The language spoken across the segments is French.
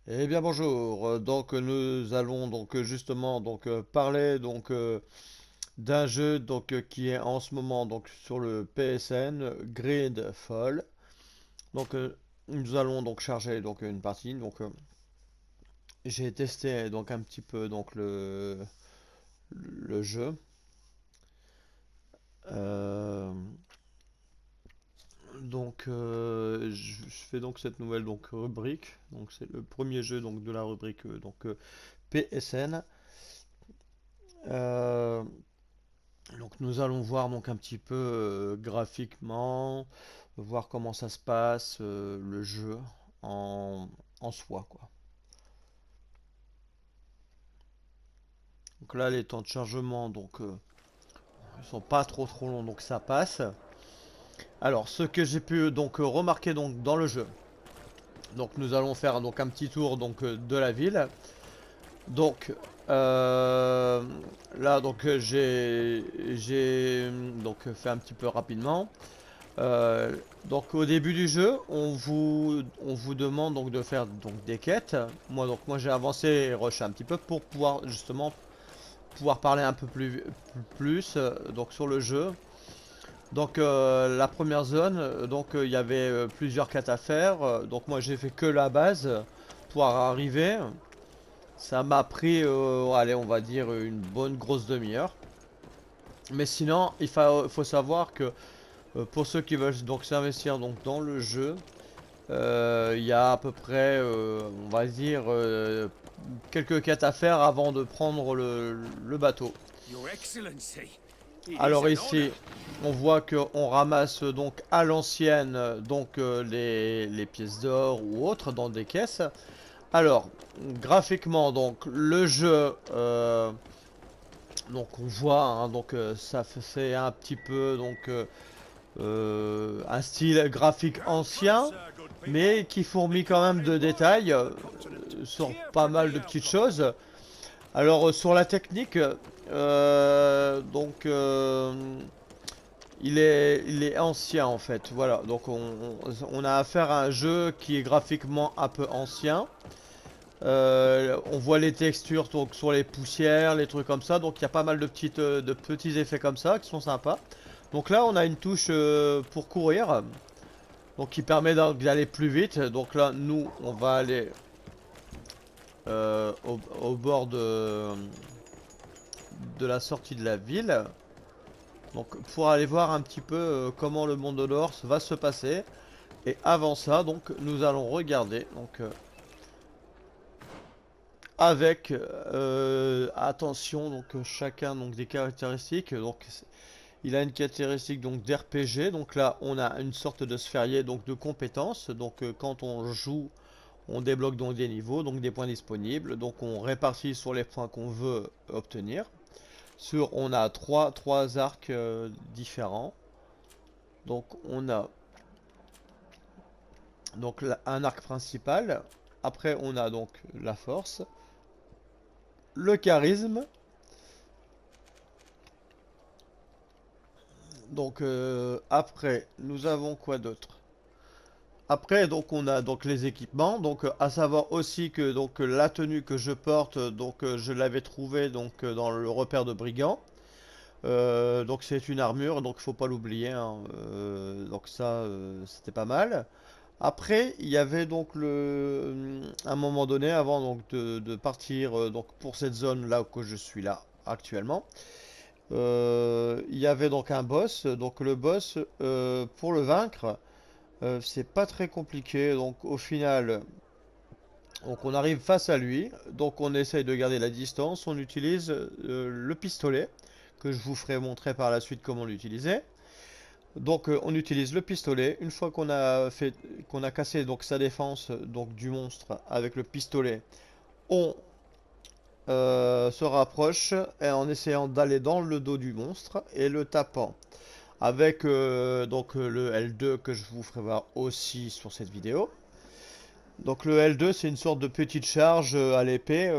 Eh bien bonjour, donc nous allons donc justement parler d'un jeu qui est en ce moment donc sur le PSN Gridfall. Donc nous allons donc charger donc une partie j'ai testé donc un petit peu donc le jeu. Euh, je fais donc cette nouvelle donc rubrique. Donc c'est le premier jeu donc de la rubrique PSN. Euh, Donc nous allons voir donc un petit peu graphiquement, voir comment ça se passe, le jeu en, en soi quoi. Donc là les temps de chargement ils sont pas trop longs donc ça passe. Alors ce que j'ai pu donc remarquer donc dans le jeu. Donc nous allons faire donc un petit tour de la ville. Donc euh, là j'ai donc fait un petit peu rapidement. Donc au début du jeu, on vous demande donc de faire donc des quêtes. Moi j'ai avancé et rushé un petit peu pour pouvoir justement pouvoir parler un peu plus donc sur le jeu. La première zone, il y avait plusieurs quêtes à faire. Donc moi j'ai fait que la base pour arriver. Ça m'a pris allez on va dire une bonne grosse demi-heure. Mais sinon faut savoir que pour ceux qui veulent donc s'investir donc dans le jeu, il y a à peu près, on va dire, quelques quêtes à faire avant de prendre le bateau. Your Excellency, it is Alors an honor. ici, on voit qu'on ramasse donc à l'ancienne les pièces d'or ou autres dans des caisses. Alors, graphiquement, donc le jeu, donc on voit, hein, ça fait un petit peu un style graphique Come ancien, closer, good mais people. qui The fourmille quand même Goblin de Warrior détails of the continent, sur here pas for mal the de petites outlaw. choses. Alors sur la technique, il est ancien en fait. Voilà, on a affaire à un jeu qui est graphiquement un peu ancien. On voit les textures donc sur les poussières, les trucs comme ça. Donc il y a pas mal de petits effets comme ça qui sont sympas. Donc là, on a une touche pour courir, donc qui permet d'aller plus vite. Donc là, nous, on va aller au bord de la sortie de la ville. Donc pour aller voir un petit peu comment le monde de l'or va se passer. Et avant ça, donc nous allons regarder avec attention chacun donc des caractéristiques. Il a une caractéristique donc d'RPG. Donc là, on a une sorte de sphérié donc de compétences. Quand on joue, on débloque donc des niveaux, donc des points disponibles. Donc on répartit sur les points qu'on veut obtenir. On a trois arcs différents. Donc on a un arc principal. Après on a donc la force, le charisme. Après nous avons quoi d'autre? Après donc on a donc les équipements. À savoir aussi que la tenue que je porte je l'avais trouvée dans le repère de brigands. Donc c'est une armure, donc faut pas l'oublier, hein. C'était pas mal. Après, il y avait un moment donné, avant de partir pour cette zone là où je suis là actuellement, il y avait donc un boss. Donc le boss, pour le vaincre, c'est pas très compliqué. Donc au final, on arrive face à lui. Donc on essaye de garder la distance. On utilise le pistolet que je vous ferai montrer par la suite comment l'utiliser. On utilise le pistolet. Une fois qu'on a cassé donc sa défense du monstre avec le pistolet, on se rapproche en essayant d'aller dans le dos du monstre et le tapant avec le L2 que je vous ferai voir aussi sur cette vidéo. Donc le L2 c'est une sorte de petite charge à l'épée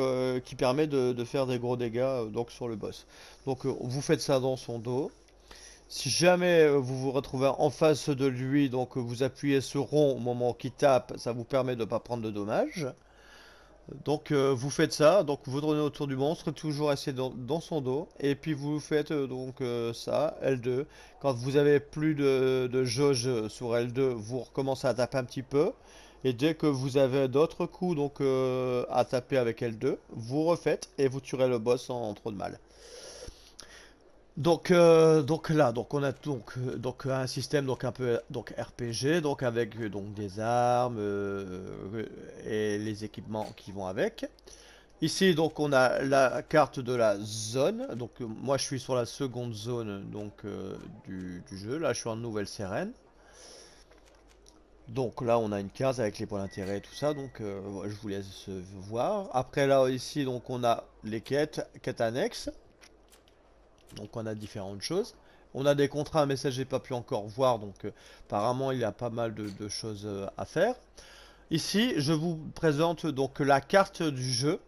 qui permet de faire des gros dégâts sur le boss. Vous faites ça dans son dos. Si jamais vous vous retrouvez en face de lui, vous appuyez sur rond au moment qu'il tape, ça vous permet de ne pas prendre de dommages. Donc vous faites ça, donc vous tournez autour du monstre, toujours rester dans son dos, et puis vous faites ça, L2. Quand vous avez plus de jauge sur L2, vous recommencez à taper un petit peu, et dès que vous avez d'autres coups à taper avec L2, vous refaites et vous tuerez le boss sans trop de mal. Donc là, donc on a donc un système donc un peu donc RPG, donc avec donc des armes et les équipements qui vont avec. Ici donc on a la carte de la zone. Donc moi je suis sur la seconde zone du jeu. Là je suis en Nouvelle-Sérène. Donc là on a une case avec les points d'intérêt et tout ça. Donc ouais, je vous laisse voir. Après là ici donc on a les quêtes annexes. Donc on a différentes choses. On a des contrats, mais ça j'ai pas pu encore voir, donc apparemment il y a pas mal de choses à faire. Ici, je vous présente donc la carte du jeu.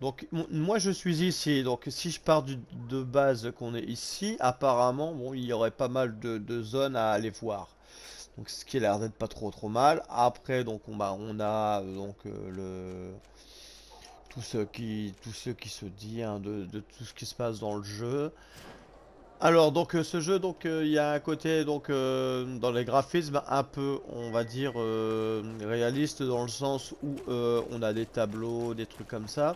Donc moi je suis ici, donc si je pars de base qu'on est ici, apparemment bon il y aurait pas mal de zones à aller voir. Donc ce qui a l'air d'être pas trop mal. Après donc on a le tout ce qui se dit hein, de tout ce qui se passe dans le jeu. Alors donc ce jeu il y a un côté dans les graphismes un peu on va dire réaliste dans le sens où on a des tableaux, des trucs comme ça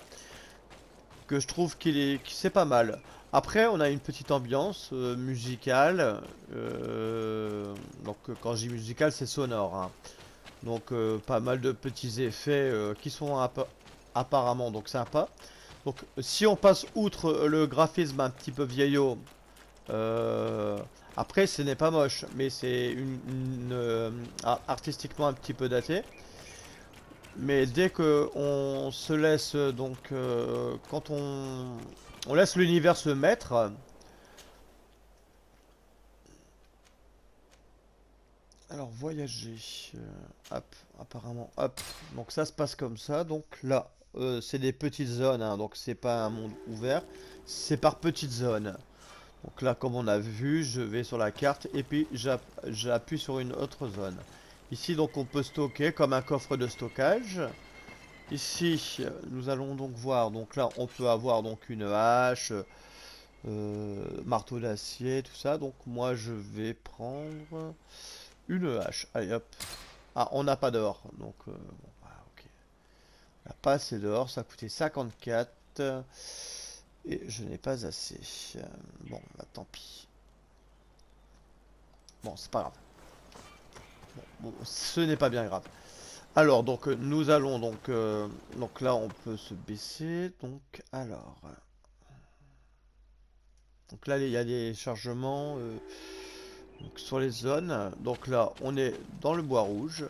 que je trouve que c'est pas mal. Après on a une petite ambiance musicale quand je dis musicale c'est sonore hein. Donc pas mal de petits effets qui sont apparemment donc sympas. Donc si on passe outre le graphisme un petit peu vieillot. Euh, Après, ce n'est pas moche, mais c'est artistiquement un petit peu daté. Mais dès que on se laisse quand on laisse l'univers se mettre. Alors voyager, hop, apparemment, hop. Donc ça se passe comme ça. Donc là, c'est des petites zones, hein, donc c'est pas un monde ouvert, c'est par petites zones. Donc là, comme on a vu, je vais sur la carte et puis j'appuie sur une autre zone. Ici, donc, on peut stocker comme un coffre de stockage. Ici, nous allons donc voir. Donc là, on peut avoir donc une hache, marteau d'acier, tout ça. Donc moi, je vais prendre une hache. Allez, hop. Ah, on n'a pas d'or. Donc, bon, ah, ok. On n'a pas assez d'or. Ça a coûté 54. Et je n'ai pas assez. Bon, bah tant pis. Bon, c'est pas grave. Bon, ce n'est pas bien grave. Alors, donc, nous allons donc là, on peut se baisser. Donc, alors. Donc là, il y a des chargements donc, sur les zones. Donc là, on est dans le bois rouge.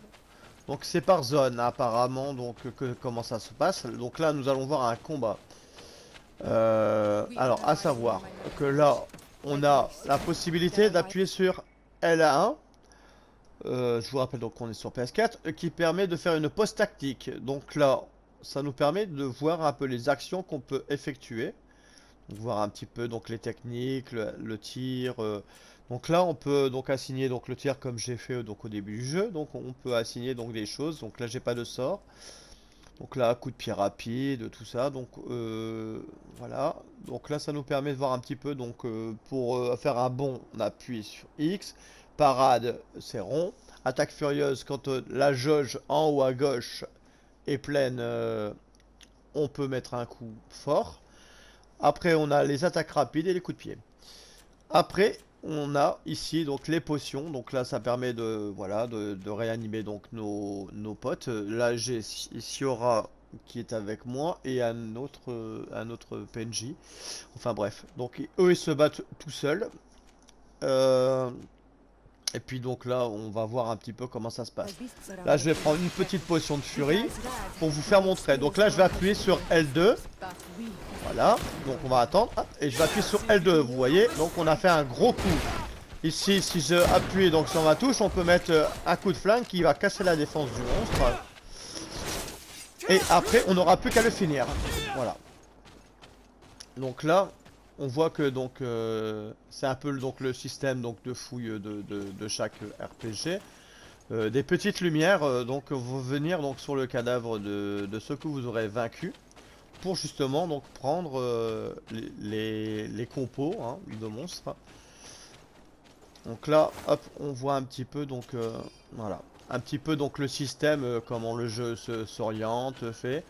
Donc c'est par zone, apparemment, donc comment ça se passe. Donc là, nous allons voir un combat. Alors, à savoir que là, on a la possibilité d'appuyer sur L1. Je vous rappelle donc qu'on est sur PS4, qui permet de faire une pause tactique. Donc là, ça nous permet de voir un peu les actions qu'on peut effectuer. Donc, voir un petit peu donc les techniques, le tir. Donc là, on peut donc assigner donc le tir comme j'ai fait donc au début du jeu. Donc on peut assigner donc des choses. Donc là, j'ai pas de sort. Donc là, coup de pied rapide, tout ça. Donc voilà. Donc là, ça nous permet de voir un petit peu. Donc pour faire un bond, on appuie sur X. Parade, c'est rond. Attaque furieuse, quand la jauge en haut à gauche est pleine, on peut mettre un coup fort. Après, on a les attaques rapides et les coups de pied. Après, on a ici donc les potions. Donc là, ça permet de voilà de réanimer donc nos potes. Là, j'ai Siora qui est avec moi et un autre PNJ. Enfin bref, donc eux ils se battent tout seuls. Euh, et puis donc là, on va voir un petit peu comment ça se passe. Là, je vais prendre une petite potion de furie pour vous faire montrer. Donc là, je vais appuyer sur L2. Voilà, donc on va attendre. Hop, et je vais appuyer sur L2, vous voyez. Donc on a fait un gros coup. Ici, si je appuie donc sur ma touche, on peut mettre un coup de flingue qui va casser la défense du monstre. Et après, on n'aura plus qu'à le finir. Voilà. Donc là, on voit que c'est un peu donc le système donc de fouille de chaque RPG. des petites lumières donc vont venir donc sur le cadavre de ceux que vous aurez vaincus pour justement donc prendre les compos hein, de monstres. Donc là, hop, on voit un petit peu donc voilà, un petit peu donc le système, comment le jeu s'oriente, fait.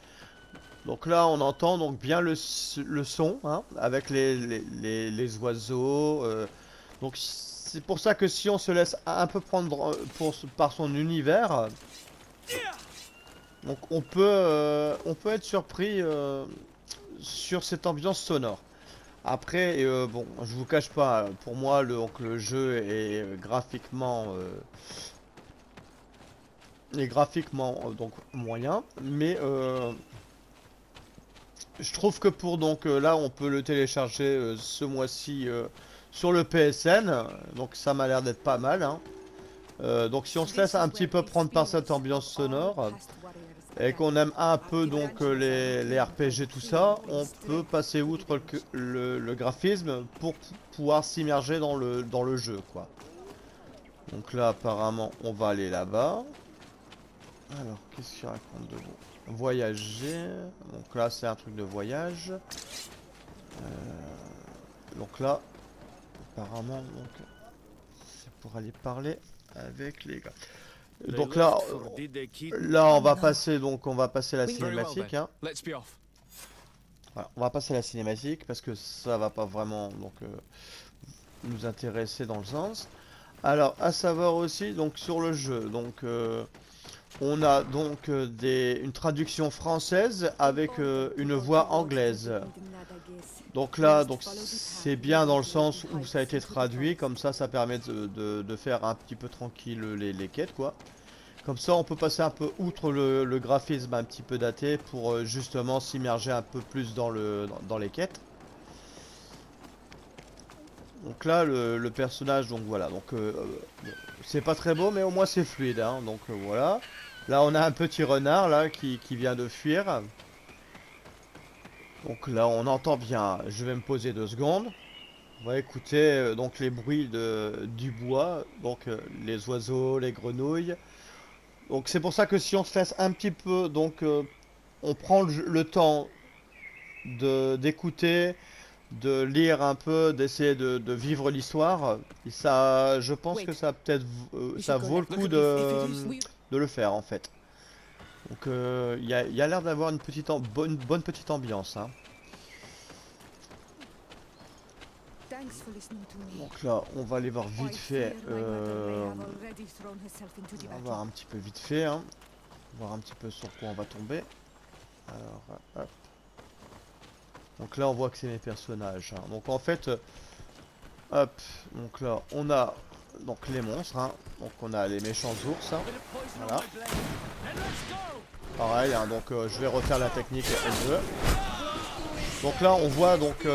Donc là, on entend donc bien le son hein, avec les oiseaux. Donc c'est pour ça que si on se laisse un peu prendre par son univers, donc on peut être surpris sur cette ambiance sonore. Après, bon, je vous cache pas, pour moi, donc, le jeu est graphiquement donc moyen, mais je trouve que pour donc là, on peut le télécharger ce mois-ci sur le PSN, donc ça m'a l'air d'être pas mal. Hein. Donc si on se laisse un petit peu prendre par cette ambiance sonore et qu'on aime un peu donc les RPG tout ça, on peut passer outre le graphisme pour pouvoir s'immerger dans le jeu quoi. Donc là apparemment on va aller là-bas. Alors qu'est-ce qu'il raconte de bon? Voyager. Donc là c'est un truc de voyage. Donc là apparemment donc c'est pour aller parler avec les gars. Donc là, on va passer la cinématique. Hein. Voilà, on va passer la cinématique parce que ça va pas vraiment donc nous intéresser dans le sens. Alors, à savoir aussi donc sur le jeu, donc on a donc une traduction française avec une voix anglaise. Donc là, donc c'est bien dans le sens où ça a été traduit, comme ça permet de faire un petit peu tranquille les quêtes quoi. Comme ça on peut passer un peu outre le graphisme un petit peu daté pour justement s'immerger un peu plus dans les quêtes. Donc là le personnage donc voilà donc c'est pas très beau mais au moins c'est fluide hein, donc voilà. Là on a un petit renard là qui vient de fuir. Donc là on entend bien, je vais me poser 2 secondes. On va écouter donc les bruits du bois, donc les oiseaux, les grenouilles. Donc c'est pour ça que si on se laisse un petit peu, donc on prend le temps d'écouter, de lire un peu, d'essayer de vivre l'histoire. Ça, je pense que ça peut-être, ça vaut le coup de le faire en fait. Donc il y a l'air d'avoir une bonne petite ambiance. Hein. Donc là, on va aller voir vite fait. On va voir un petit peu vite fait. Hein. Voir un petit peu sur quoi on va tomber. Alors, hop. Donc là, on voit que c'est mes personnages. Hein. Donc en fait, hop. Donc là, on a donc les monstres. Hein. Donc on a les méchants ours. Hein. Voilà. Pareil. Hein, donc je vais refaire la technique L2. Donc là, on voit donc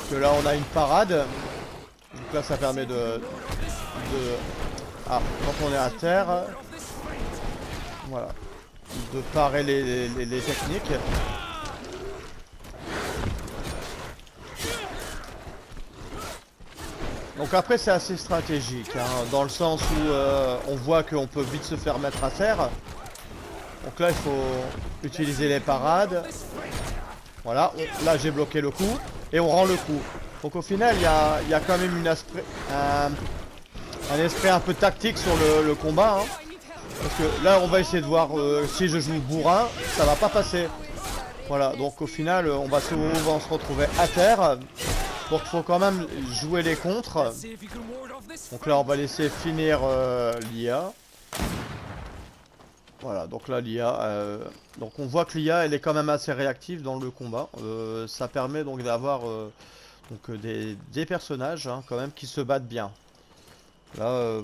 que là on a une parade. Donc là ça permet ah, quand on est à terre, voilà, de parer les techniques. Donc après c'est assez stratégique, hein, dans le sens où on voit qu'on peut vite se faire mettre à terre. Donc là il faut utiliser les parades. Voilà, là j'ai bloqué le coup et on rend le coup. Donc au final il y a quand même un esprit un peu tactique sur le combat. Hein. Parce que là on va essayer de voir si je joue bourrin, ça va pas passer. Voilà, donc au final on va se retrouver à terre. Donc il faut quand même jouer les contres. Donc là on va laisser finir l'IA. Voilà, donc là l'IA, donc on voit que l'IA elle est quand même assez réactive dans le combat. Ça permet donc d'avoir donc des personnages hein, quand même qui se battent bien. Là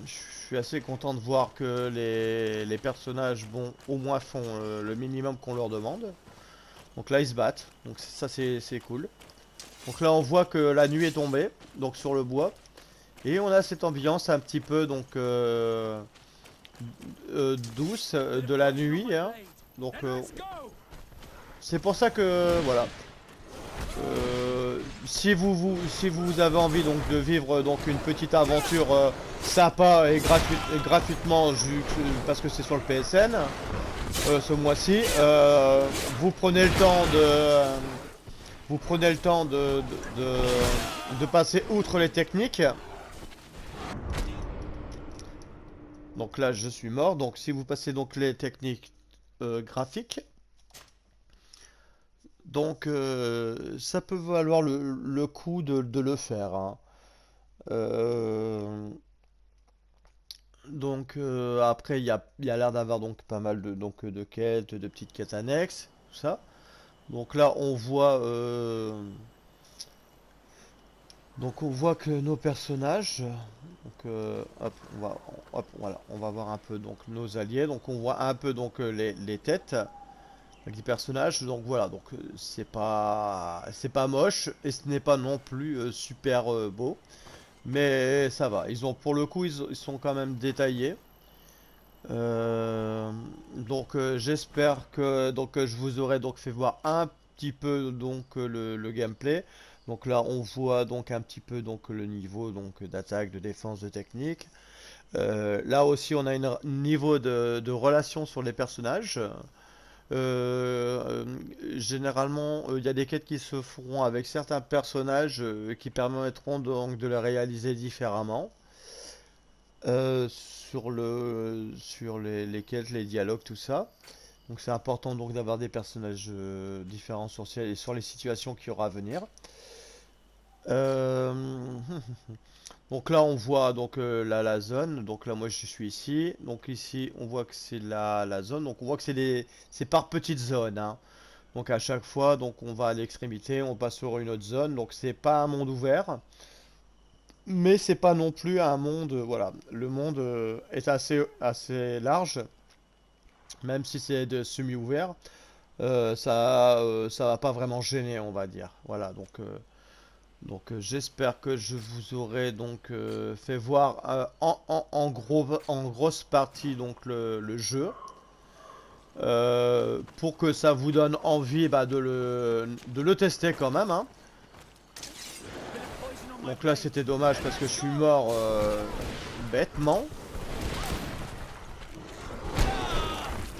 je suis assez content de voir que les personnages bon au moins font le minimum qu'on leur demande. Donc là ils se battent, donc ça c'est cool. Donc là on voit que la nuit est tombée, donc sur le bois. Et on a cette ambiance un petit peu donc douce de la nuit. Hein. Donc c'est pour ça que voilà. si vous avez envie donc de vivre donc une petite aventure sympa et gratuitement parce que c'est sur le PSN ce mois-ci, vous prenez le temps de passer outre les techniques. Donc là je suis mort, donc si vous passez donc les techniques graphiques, donc ça peut valoir le coup de le faire, hein. Euh, donc après il y a l'air d'avoir donc pas mal de quêtes, de petites quêtes annexes, tout ça. Donc là on voit que nos personnages, donc hop, voilà, on va voir un peu donc nos alliés, donc on voit un peu donc les têtes avec les personnages, donc voilà, donc c'est pas moche et ce n'est pas non plus super beau, mais ça va, ils ont pour le coup ils sont quand même détaillés. Donc j'espère que je vous aurai donc fait voir un petit peu donc le gameplay. Donc là on voit donc un petit peu donc le niveau donc d'attaque, de défense, de technique. Là aussi on a un niveau de relation sur les personnages. Généralement il y a des quêtes qui se feront avec certains personnages qui permettront donc de les réaliser différemment. Sur les quêtes, les dialogues, tout ça. Donc c'est important donc d'avoir des personnages différents sur les situations qu'il y aura à venir. Euh, donc là on voit donc la zone. Donc là moi je suis ici. Donc ici on voit que c'est la zone. Donc on voit que c'est par petites zones, hein. Donc à chaque fois donc on va à l'extrémité, on passe sur une autre zone. Donc c'est pas un monde ouvert. Mais c'est pas non plus un monde, voilà, le monde est assez large, même si c'est de semi-ouvert, ça va pas vraiment gêner, on va dire. Voilà, j'espère que je vous aurai donc fait voir en grosse partie donc le jeu, pour que ça vous donne envie bah, de le tester quand même, hein. Donc là c'était dommage parce que je suis mort bêtement.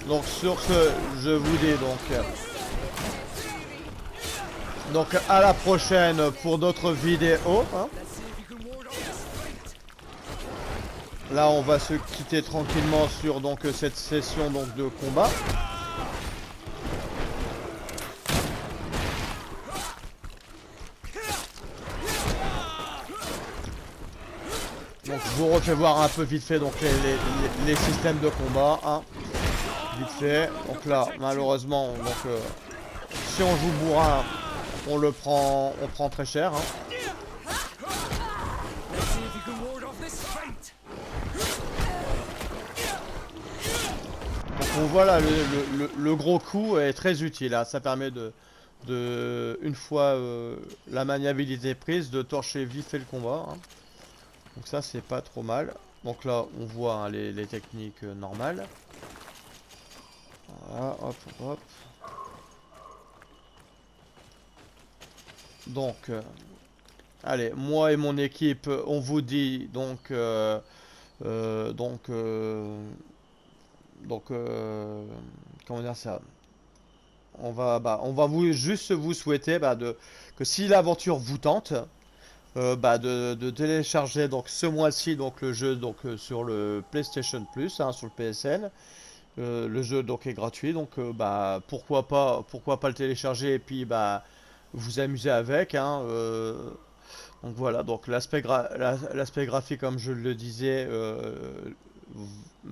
Donc sur ce, je vous dis donc à la prochaine pour d'autres vidéos, hein. Là on va se quitter tranquillement sur donc cette session donc de combat. Donc je vous refais voir un peu vite fait donc les systèmes de combat, hein. Vite fait. Donc là malheureusement donc si on joue bourrin on prend très cher, hein. Donc on voit là le gros coup est très utile, hein. Ça permet une fois la maniabilité prise de torcher vite fait le combat, hein. Donc ça c'est pas trop mal. Donc là on voit hein, les techniques normales. Voilà, hop, hop. Donc, allez, moi et mon équipe, on vous dit donc, euh, donc, euh, comment dire ça? On va juste vous souhaiter que si l'aventure vous tente, de télécharger donc ce mois-ci donc le jeu donc sur le PlayStation Plus, hein, sur le PSN. Le jeu donc est gratuit, donc pourquoi pas le télécharger et puis vous amuser avec, hein. Donc voilà, donc l'aspect graphique comme je le disais,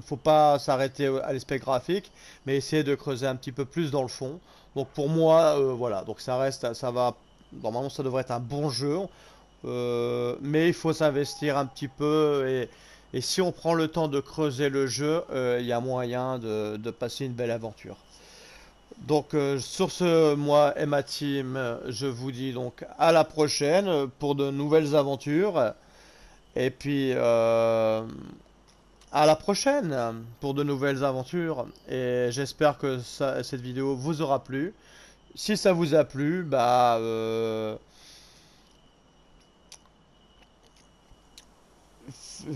faut pas s'arrêter à l'aspect graphique, mais essayer de creuser un petit peu plus dans le fond. Donc pour moi, voilà, donc ça va, normalement ça devrait être un bon jeu, mais il faut s'investir un petit peu et si on prend le temps de creuser le jeu, il y a moyen de passer une belle aventure. Donc sur ce, moi et ma team, je vous dis donc à la prochaine pour de nouvelles aventures. Et puis à la prochaine pour de nouvelles aventures. Et j'espère que cette vidéo vous aura plu. Si ça vous a plu,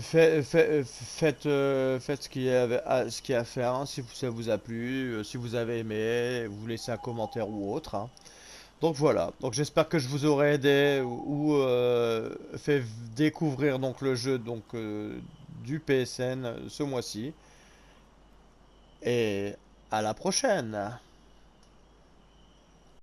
faites ce qu'il y a à faire, hein, si ça vous a plu, si vous avez aimé, vous laissez un commentaire ou autre, hein. Donc voilà, donc j'espère que je vous aurai aidé ou fait découvrir donc le jeu donc du PSN ce mois-ci. Et à la prochaine!